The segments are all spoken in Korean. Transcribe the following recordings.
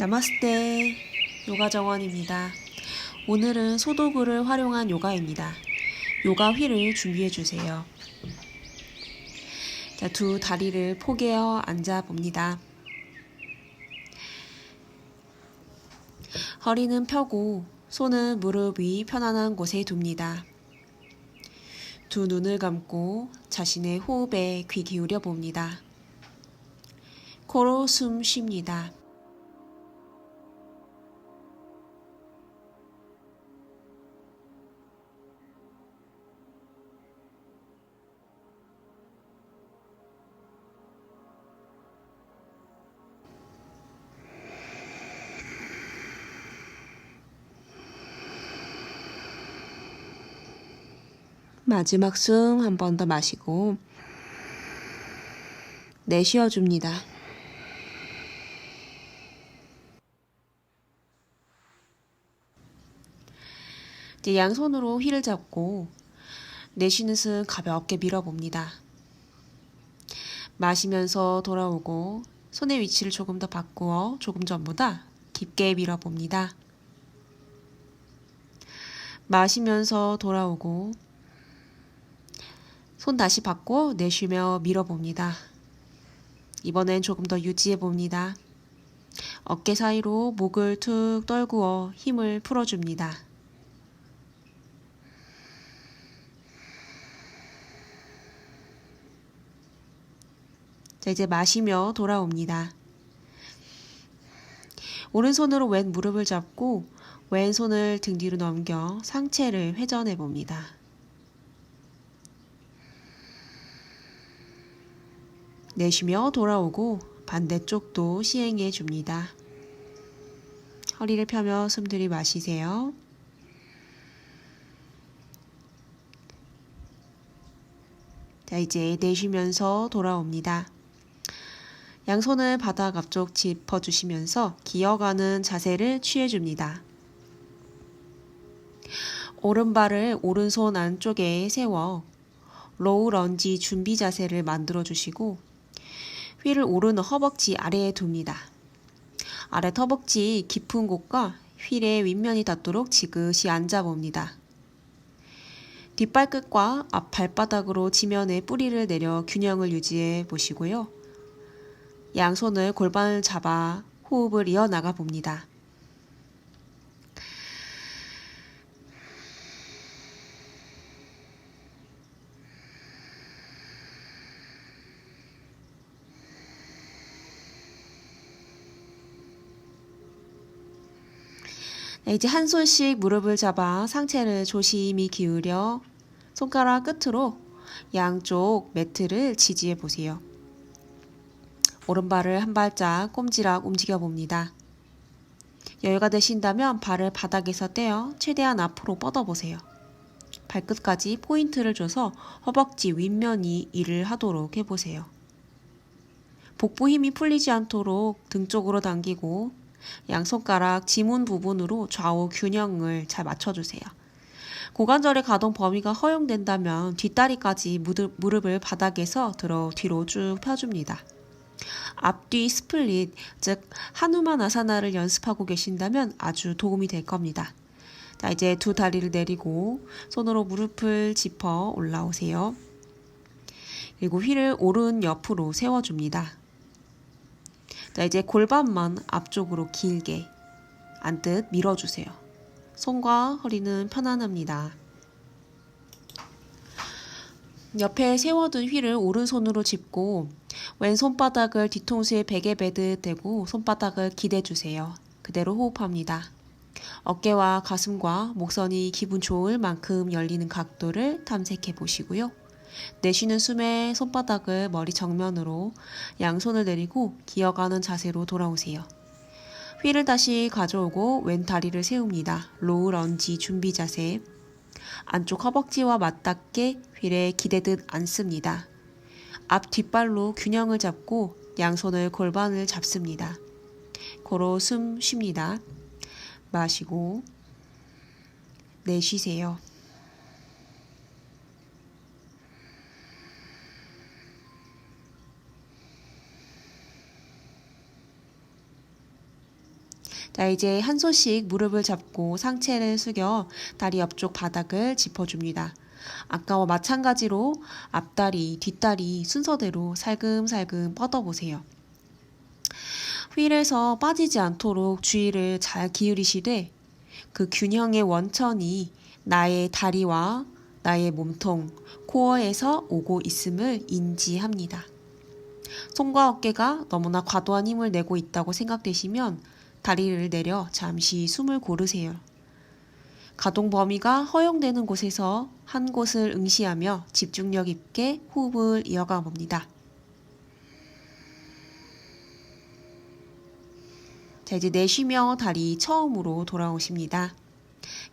나마스테 요가 정원입니다. 오늘은 소도구를 활용한 요가입니다. 요가 휠을 준비해 주세요. 자, 두 다리를 포개어 앉아 봅니다. 허리는 펴고 손은 무릎 위 편안한 곳에 둡니다. 두 눈을 감고 자신의 호흡에 귀 기울여 봅니다. 코로 숨 쉽니다. 마지막 숨 한 번 더 마시고 내쉬어줍니다. 이제 양손으로 휠을 잡고 내쉬는 숨 가볍게 밀어봅니다. 마시면서 돌아오고 손의 위치를 조금 더 바꾸어 조금 전보다 깊게 밀어봅니다. 마시면서 돌아오고 손 다시 바꿔 내쉬며 밀어봅니다. 이번엔 조금 더 유지해봅니다. 어깨 사이로 목을 툭 떨구어 힘을 풀어줍니다. 자, 이제 마시며 돌아옵니다. 오른손으로 왼 무릎을 잡고 왼손을 등 뒤로 넘겨 상체를 회전해 봅니다. 내쉬며 돌아오고 반대쪽도 시행해 줍니다. 허리를 펴며 숨 들이마시세요. 자, 이제 내쉬면서 돌아옵니다. 양손을 바닥 앞쪽 짚어주시면서 기어가는 자세를 취해줍니다. 오른발을 오른손 안쪽에 세워 로우 런지 준비 자세를 만들어주시고 휠을 오른 허벅지 아래에 둡니다. 아래 허벅지 깊은 곳과 휠의 윗면이 닿도록 지그시 앉아봅니다. 뒷발끝과 앞 발바닥으로 지면에 뿌리를 내려 균형을 유지해 보시고요. 양손을 골반을 잡아 호흡을 이어나가 봅니다. 이제 한 손씩 무릎을 잡아 상체를 조심히 기울여 손가락 끝으로 양쪽 매트를 지지해 보세요. 오른발을 한 발짝 꼼지락 움직여 봅니다. 여유가 되신다면 발을 바닥에서 떼어 최대한 앞으로 뻗어 보세요. 발끝까지 포인트를 줘서 허벅지 윗면이 일을 하도록 해보세요. 복부 힘이 풀리지 않도록 등 쪽으로 당기고 양손가락 지문 부분으로 좌우 균형을 잘 맞춰주세요. 고관절의 가동 범위가 허용된다면 뒷다리까지 무릎을 바닥에서 들어 뒤로 쭉 펴줍니다. 앞뒤 스플릿, 즉 하누만 아사나를 연습하고 계신다면 아주 도움이 될 겁니다. 자, 이제 두 다리를 내리고 손으로 무릎을 짚어 올라오세요. 그리고 휠을 오른 옆으로 세워줍니다. 자, 이제 골반만 앞쪽으로 길게 앉듯 밀어주세요. 손과 허리는 편안합니다. 옆에 세워둔 휠을 오른손으로 짚고 왼손바닥을 뒤통수에 베개 베듯 대고 손바닥을 기대주세요. 그대로 호흡합니다. 어깨와 가슴과 목선이 기분 좋을 만큼 열리는 각도를 탐색해 보시고요. 내쉬는 숨에 손바닥을 머리 정면으로 양손을 내리고 기어가는 자세로 돌아오세요. 휠을 다시 가져오고 왼 다리를 세웁니다. 로우 런지 준비 자세. 안쪽 허벅지와 맞닿게 휠에 기대듯 앉습니다. 앞 뒷발로 균형을 잡고 양손을 골반을 잡습니다. 코로 숨 쉽니다. 마시고 내쉬세요. 자, 이제 한 손씩 무릎을 잡고 상체를 숙여 다리 옆쪽 바닥을 짚어줍니다. 아까와 마찬가지로 앞다리, 뒷다리 순서대로 살금살금 뻗어보세요. 휠에서 빠지지 않도록 주의를 잘 기울이시되 그 균형의 원천이 나의 다리와 나의 몸통, 코어에서 오고 있음을 인지합니다. 손과 어깨가 너무나 과도한 힘을 내고 있다고 생각되시면 다리를 내려 잠시 숨을 고르세요. 가동 범위가 허용되는 곳에서 한 곳을 응시하며 집중력 있게 호흡을 이어가 봅니다. 자, 이제 내쉬며 다리 처음으로 돌아오십니다.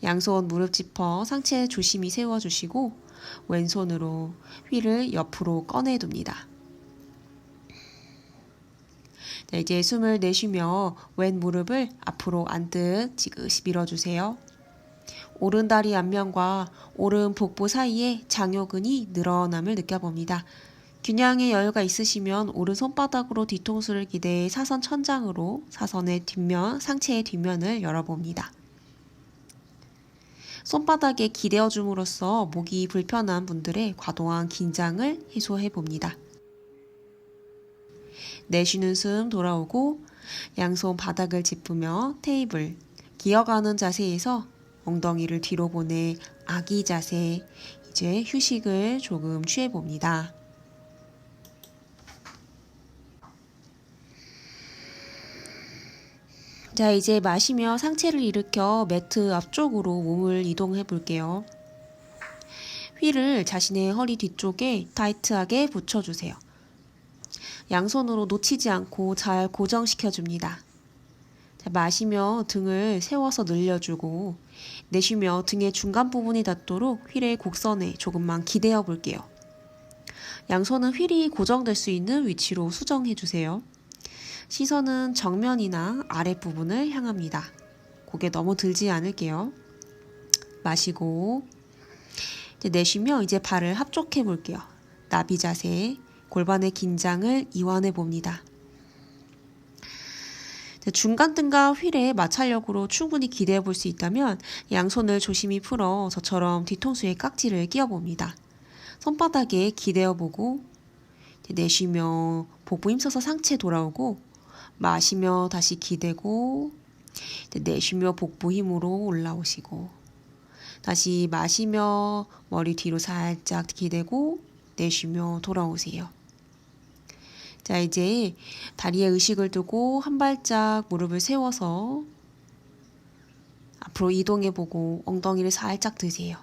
양손 무릎 짚어 상체 조심히 세워주시고 왼손으로 휠을 옆으로 꺼내둡니다. 자, 이제 숨을 내쉬며 왼 무릎을 앞으로 앉듯 지그시 밀어주세요. 오른 다리 앞면과 오른 복부 사이에 장요근이 늘어남을 느껴봅니다. 균형의 여유가 있으시면 오른 손바닥으로 뒤통수를 기대 사선 천장으로 사선의 뒷면, 상체의 뒷면을 열어봅니다. 손바닥에 기대어 줌으로써 목이 불편한 분들의 과도한 긴장을 해소해 봅니다. 내쉬는 숨 돌아오고 양손 바닥을 짚으며 테이블, 기어가는 자세에서 엉덩이를 뒤로 보내 아기 자세, 이제 휴식을 조금 취해 봅니다. 자, 이제 마시며 상체를 일으켜 매트 앞쪽으로 몸을 이동해 볼게요. 휠을 자신의 허리 뒤쪽에 타이트하게 붙여주세요. 양손으로 놓치지 않고 잘 고정시켜 줍니다. 자, 마시며 등을 세워서 늘려주고 내쉬며 등의 중간 부분이 닿도록 휠의 곡선에 조금만 기대어 볼게요. 양손은 휠이 고정될 수 있는 위치로 수정해 주세요. 시선은 정면이나 아랫부분을 향합니다. 고개 너무 들지 않을게요. 마시고 이제 내쉬며 이제 발을 합족해 볼게요. 나비 자세, 골반의 긴장을 이완해 봅니다. 중간 등과 휠의 마찰력으로 충분히 기대해 볼 수 있다면 양손을 조심히 풀어 저처럼 뒤통수에 깍지를 끼워 봅니다. 손바닥에 기대어 보고 내쉬며 복부 힘써서 상체 돌아오고 마시며 다시 기대고 내쉬며 복부 힘으로 올라오시고 다시 마시며 머리 뒤로 살짝 기대고 내쉬며 돌아오세요. 자, 이제 다리에 의식을 두고 한 발짝 무릎을 세워서 앞으로 이동해 보고 엉덩이를 살짝 드세요.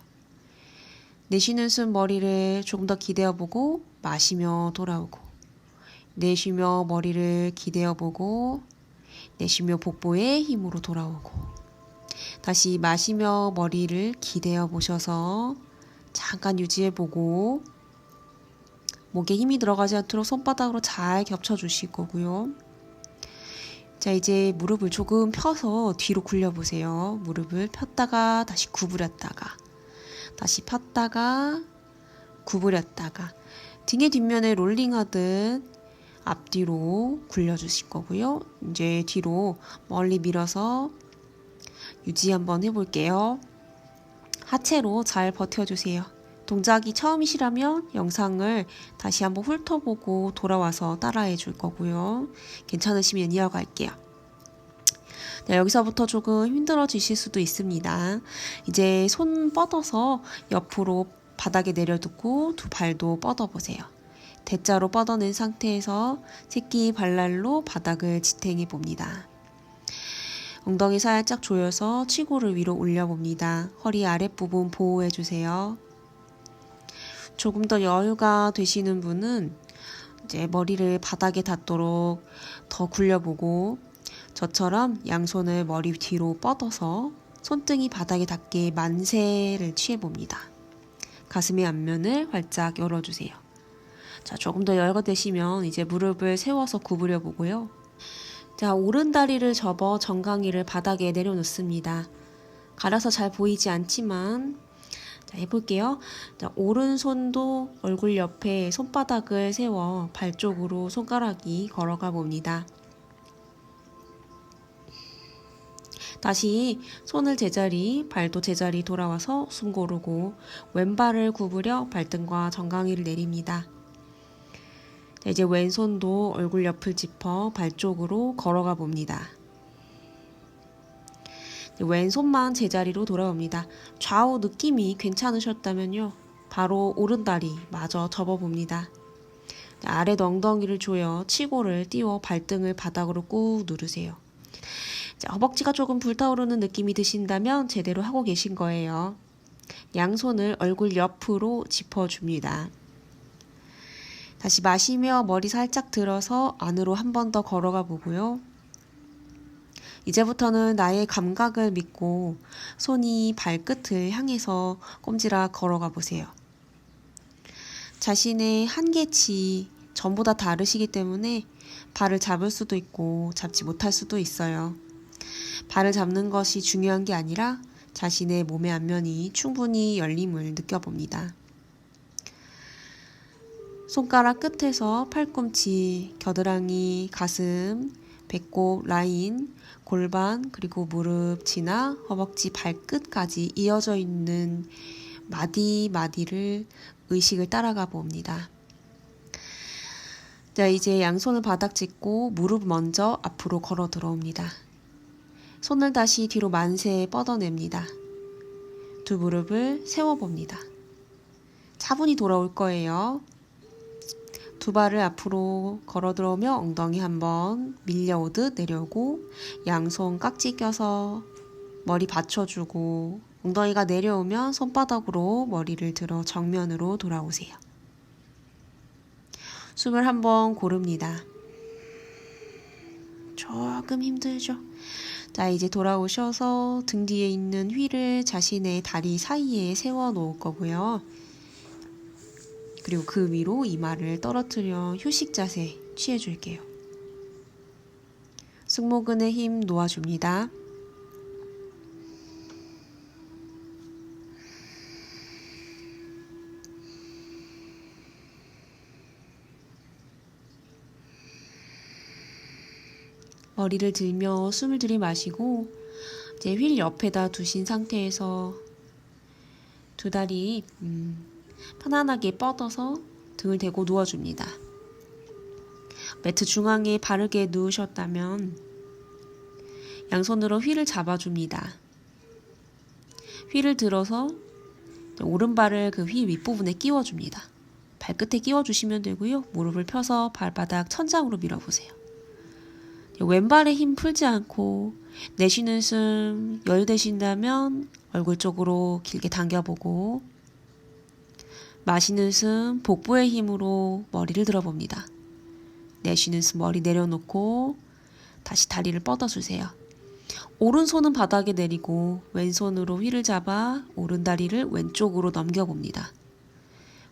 내쉬는 숨 머리를 조금 더 기대어 보고 마시며 돌아오고 내쉬며 머리를 기대어 보고 내쉬며 복부의 힘으로 돌아오고 다시 마시며 머리를 기대어 보셔서 잠깐 유지해 보고 목에 힘이 들어가지 않도록 손바닥으로 잘 겹쳐 주실 거고요. 자, 이제 무릎을 조금 펴서 뒤로 굴려 보세요. 무릎을 폈다가 다시 구부렸다가 다시 폈다가 구부렸다가 등의 뒷면에 롤링하듯 앞뒤로 굴려주실 거고요. 이제 뒤로 멀리 밀어서 유지 한번 해볼게요. 하체로 잘 버텨주세요. 동작이 처음이시라면 영상을 다시 한번 훑어보고 돌아와서 따라해 줄 거고요. 괜찮으시면 이어갈게요. 네, 여기서부터 조금 힘들어지실 수도 있습니다. 이제 손 뻗어서 옆으로 바닥에 내려두고 두 발도 뻗어보세요. 대자로 뻗어낸 상태에서 새끼 발날로 바닥을 지탱해 봅니다. 엉덩이 살짝 조여서 치고를 위로 올려봅니다. 허리 아랫부분 보호해 주세요. 조금 더 여유가 되시는 분은 이제 머리를 바닥에 닿도록 더 굴려보고 저처럼 양손을 머리 뒤로 뻗어서 손등이 바닥에 닿게 만세를 취해봅니다. 가슴의 앞면을 활짝 열어주세요. 자, 조금 더 여유가 되시면 이제 무릎을 세워서 구부려 보고요. 자, 오른 다리를 접어 정강이를 바닥에 내려놓습니다. 가려서 잘 보이지 않지만 자, 해볼게요. 자, 오른손도 얼굴 옆에 손바닥을 세워 발 쪽으로 손가락이 걸어가 봅니다. 다시 손을 제자리, 발도 제자리 돌아와서 숨 고르고 왼발을 구부려 발등과 정강이를 내립니다. 자, 이제 왼손도 얼굴 옆을 짚어 발 쪽으로 걸어가 봅니다. 왼손만 제자리로 돌아옵니다. 좌우 느낌이 괜찮으셨다면요. 바로 오른다리 마저 접어봅니다. 아래 엉덩이를 조여 치고를 띄워 발등을 바닥으로 꾹 누르세요. 자, 허벅지가 조금 불타오르는 느낌이 드신다면 제대로 하고 계신 거예요. 양손을 얼굴 옆으로 짚어줍니다. 다시 마시며 머리 살짝 들어서 안으로 한 번 더 걸어가 보고요. 이제부터는 나의 감각을 믿고 손이 발끝을 향해서 꼼지락 걸어가 보세요. 자신의 한계치 전부 다 다르시기 때문에 발을 잡을 수도 있고 잡지 못할 수도 있어요. 발을 잡는 것이 중요한 게 아니라 자신의 몸의 안면이 충분히 열림을 느껴봅니다. 손가락 끝에서 팔꿈치, 겨드랑이, 가슴, 배꼽 라인, 골반, 그리고 무릎 지나 허벅지 발끝까지 이어져 있는 마디마디를 의식을 따라가 봅니다. 자, 이제 양손을 바닥 짚고 무릎 먼저 앞으로 걸어 들어옵니다. 손을 다시 뒤로 만세 뻗어냅니다. 두 무릎을 세워봅니다. 차분히 돌아올 거예요. 두 발을 앞으로 걸어 들어오며 엉덩이 한번 밀려오듯 내려오고 양손 깍지 껴서 머리 받쳐주고 엉덩이가 내려오면 손바닥으로 머리를 들어 정면으로 돌아오세요. 숨을 한번 고릅니다. 조금 힘들죠? 자, 이제 돌아오셔서 등 뒤에 있는 휠을 자신의 다리 사이에 세워 놓을 거고요. 그리고 그 위로 이마를 떨어뜨려 휴식 자세 취해줄게요. 승모근에 힘 놓아줍니다. 머리를 들며 숨을 들이마시고 이제 휠 옆에다 두신 상태에서 두 다리 편안하게 뻗어서 등을 대고 누워줍니다. 매트 중앙에 바르게 누우셨다면 양손으로 휠을 잡아줍니다. 휠을 들어서 오른발을 그 휠 윗부분에 끼워줍니다. 발끝에 끼워주시면 되고요. 무릎을 펴서 발바닥 천장으로 밀어보세요. 왼발에 힘 풀지 않고 내쉬는 숨 여유되신다면 얼굴 쪽으로 길게 당겨보고 마시는 숨 복부의 힘으로 머리를 들어봅니다. 내쉬는 숨 머리 내려놓고 다시 다리를 뻗어주세요. 오른손은 바닥에 내리고 왼손으로 휠을 잡아 오른다리를 왼쪽으로 넘겨봅니다.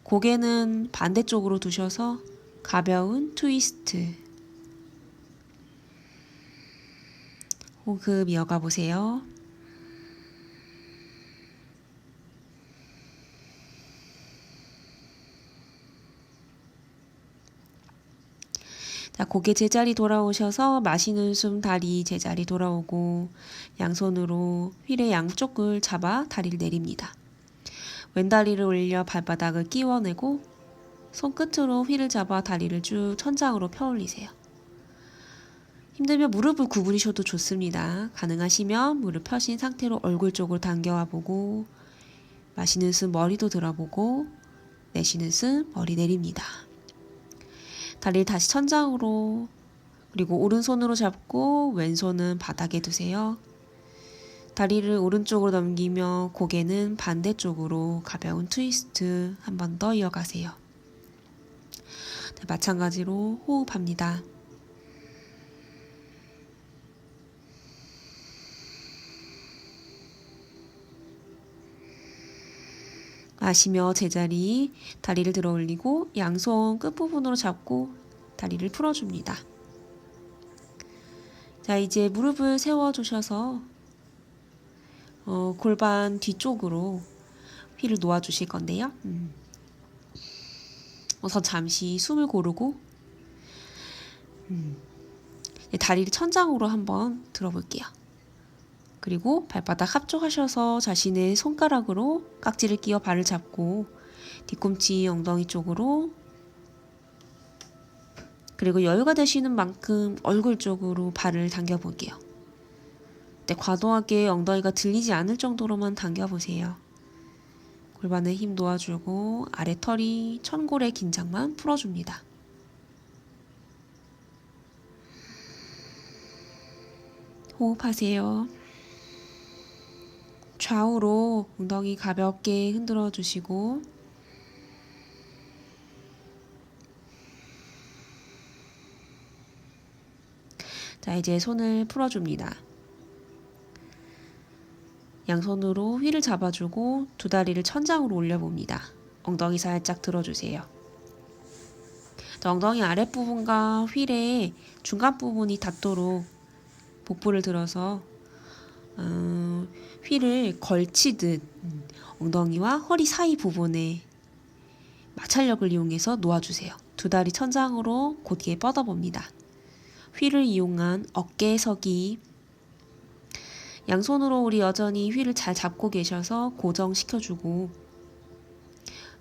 고개는 반대쪽으로 두셔서 가벼운 트위스트. 호흡 이어가 보세요. 자, 고개 제자리 돌아오셔서 마시는 숨 다리 제자리 돌아오고 양손으로 휠의 양쪽을 잡아 다리를 내립니다. 왼다리를 올려 발바닥을 끼워내고 손끝으로 휠을 잡아 다리를 쭉 천장으로 펴 올리세요. 힘들면 무릎을 구부리셔도 좋습니다. 가능하시면 무릎 펴신 상태로 얼굴 쪽으로 당겨와 보고 마시는 숨 머리도 들어보고 내쉬는 숨 머리 내립니다. 다리를 다시 천장으로 그리고 오른손으로 잡고 왼손은 바닥에 두세요. 다리를 오른쪽으로 넘기며 고개는 반대쪽으로 가벼운 트위스트 한 번 더 이어가세요. 네, 마찬가지로 호흡합니다. 마시며 제자리 다리를 들어 올리고 양손 끝부분으로 잡고 다리를 풀어줍니다. 자, 이제 무릎을 세워주셔서 골반 뒤쪽으로 휠을 놓아주실 건데요. 우선 잠시 숨을 고르고 다리를 천장으로 한번 들어볼게요. 그리고 발바닥 합쪽하셔서 자신의 손가락으로 깍지를 끼워 발을 잡고 뒤꿈치 엉덩이 쪽으로, 그리고 여유가 되시는 만큼 얼굴 쪽으로 발을 당겨볼게요. 과도하게 엉덩이가 들리지 않을 정도로만 당겨보세요. 골반에 힘 놓아주고 아래 털이 천골의 긴장만 풀어줍니다. 호흡하세요. 좌우로 엉덩이 가볍게 흔들어 주시고, 자, 이제 손을 풀어줍니다. 양손으로 휠을 잡아주고 두 다리를 천장으로 올려봅니다. 엉덩이 살짝 들어주세요. 자, 엉덩이 아랫부분과 휠의 중간 부분이 닿도록 복부를 들어서 휠을 걸치듯 엉덩이와 허리 사이 부분에 마찰력을 이용해서 놓아주세요. 두 다리 천장으로 곧게 뻗어봅니다. 휠을 이용한 어깨 서기. 양손으로 우리 여전히 휠을 잘 잡고 계셔서 고정시켜주고,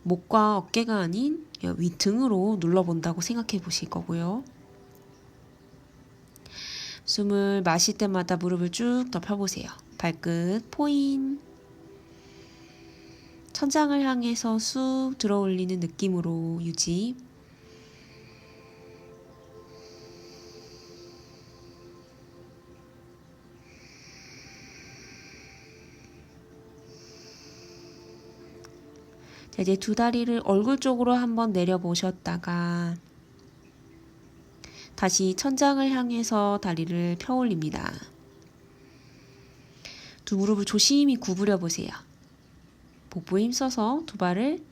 목과 어깨가 아닌 윗등으로 눌러본다고 생각해 보실 거고요. 숨을 마실 때마다 무릎을 쭉 펴보세요. 발끝 포인. 천장을 향해서 쑥 들어 올리는 느낌으로 유지. 자, 이제 두 다리를 얼굴 쪽으로 한번 내려보셨다가 다시 천장을 향해서 다리를 펴 올립니다. 두 무릎을 조심히 구부려 보세요. 복부에 힘써서 두 발을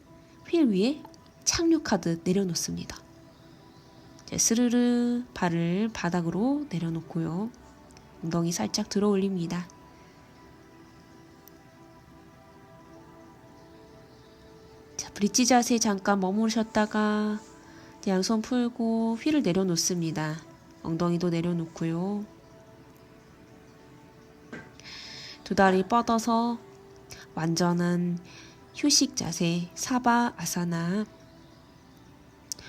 휠 위에 착륙하듯 내려놓습니다. 이제 스르르 발을 바닥으로 내려놓고요. 엉덩이 살짝 들어 올립니다. 자, 브릿지 자세 잠깐 머무르셨다가 양손 풀고 휠을 내려놓습니다. 엉덩이도 내려놓고요. 두 다리 뻗어서 완전한 휴식 자세, 사바 아사나.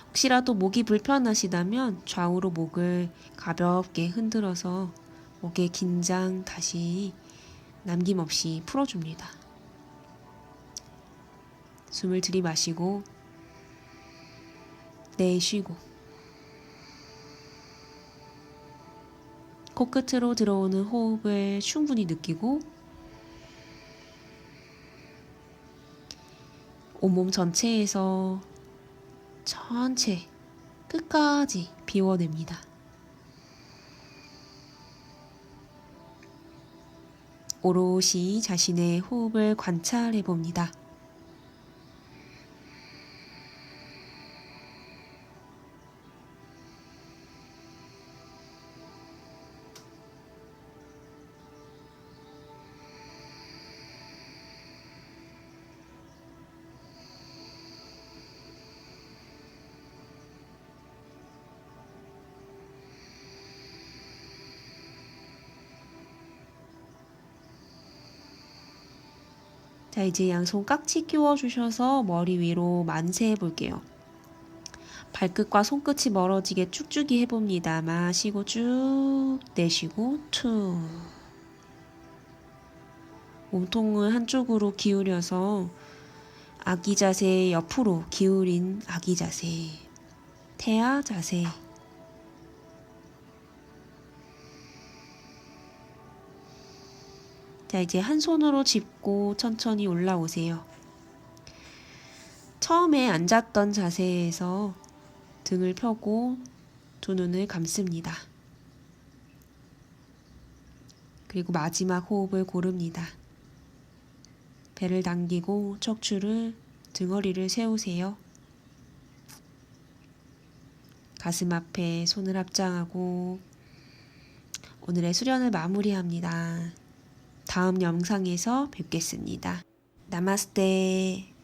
혹시라도 목이 불편하시다면 좌우로 목을 가볍게 흔들어서 목의 긴장 다시 남김없이 풀어줍니다. 숨을 들이마시고 내쉬고, 코끝으로 들어오는 호흡을 충분히 느끼고 온몸 전체에서 전체 끝까지 비워냅니다. 오롯이 자신의 호흡을 관찰해 봅니다. 자, 이제 양손 깍지 끼워주셔서 머리 위로 만세 해볼게요. 발끝과 손끝이 멀어지게 쭉쭉이 해봅니다. 마시고 쭉, 내쉬고 툭. 몸통을 한쪽으로 기울여서 아기 자세, 옆으로 기울인 아기 자세, 태아 자세. 자, 이제 한 손으로 짚고 천천히 올라오세요. 처음에 앉았던 자세에서 등을 펴고 두 눈을 감습니다. 그리고 마지막 호흡을 고릅니다. 배를 당기고 척추를, 등허리를 세우세요. 가슴 앞에 손을 합장하고 오늘의 수련을 마무리합니다. 다음 영상에서 뵙겠습니다. 나마스테.